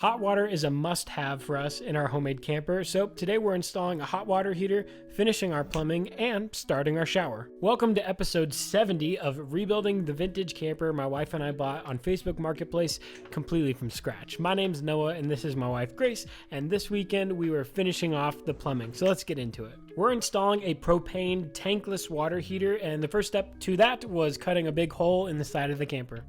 Hot water is a must-have for us in our homemade camper, so today we're installing a hot water heater, finishing our plumbing, and starting our shower. Welcome to episode 70 of Rebuilding the Vintage Camper my wife and I bought on Facebook Marketplace completely from scratch. My name's Noah and this is my wife Grace, and this weekend we were finishing off the plumbing, so let's get into it. We're installing a propane tankless water heater, and the first step to that was cutting a big hole in the side of the camper.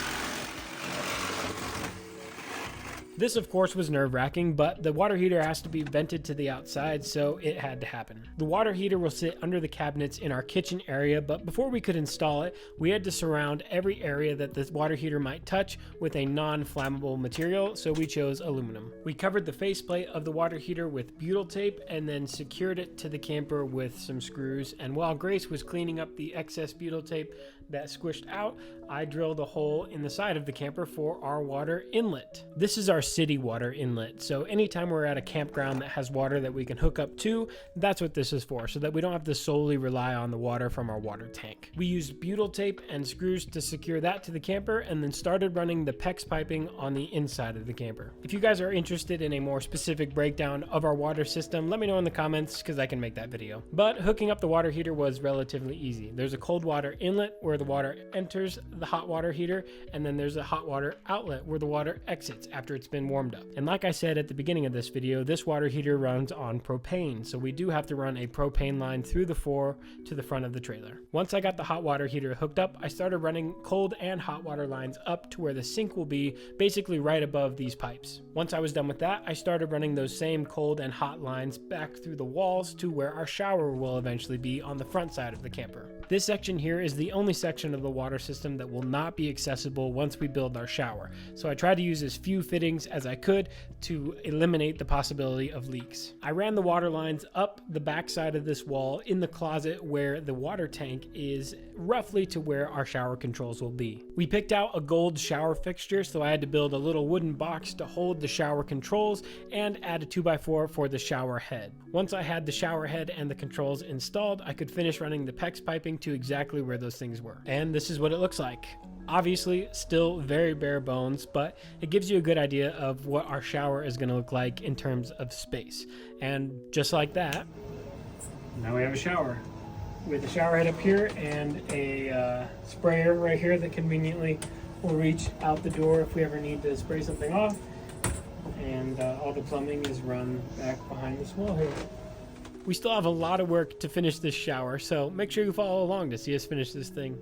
This, of course, was nerve-wracking, but the water heater has to be vented to the outside, so it had to happen. The water heater will sit under the cabinets in our kitchen area, but before we could install it, we had to surround every area that the water heater might touch with a non-flammable material, so we chose aluminum. We covered the faceplate of the water heater with butyl tape and then secured it to the camper with some screws, and while Grace was cleaning up the excess butyl tape that squished out, I drilled a hole in the side of the camper for our water inlet. This is our city water inlet, so anytime we're at a campground that has water that we can hook up to, that's what this is for, so that we don't have to solely rely on the water from our water tank. We used butyl tape and screws to secure that to the camper and then started running the PEX piping on the inside of the camper. If you guys are interested in a more specific breakdown of our water system, let me know in the comments because I can make that video. But hooking up the water heater was relatively easy. There's a cold water inlet where the water enters the hot water heater, and then there's a hot water outlet where the water exits after it's been warmed up. And like I said at the beginning of this video, this water heater runs on propane, so we do have to run a propane line through the floor to the front of the trailer. Once I got the hot water heater hooked up, I started running cold and hot water lines up to where the sink will be, basically right above these pipes. Once I was done with that, I started running those same cold and hot lines back through the walls to where our shower will eventually be on the front side of the camper. This section here is the only section of the water system that will not be accessible once we build our shower, so I tried to use as few fittings as I could to eliminate the possibility of leaks. I ran the water lines up the back side of this wall in the closet where the water tank is, roughly to where our shower controls will be. We picked out a gold shower fixture, so I had to build a little wooden box to hold the shower controls and add a 2x4 for the shower head. Once I had the shower head and the controls installed, I could finish running the PEX piping to exactly where those things were. And this is what it looks like. Obviously, still very bare bones, but it gives you a good idea of what our shower is going to look like in terms of space. And just like that, now we have a shower with a shower head up here and a sprayer right here that conveniently will reach out the door if we ever need to spray something off. And all the plumbing is run back behind this wall here. We still have a lot of work to finish this shower, so make sure you follow along to see us finish this thing.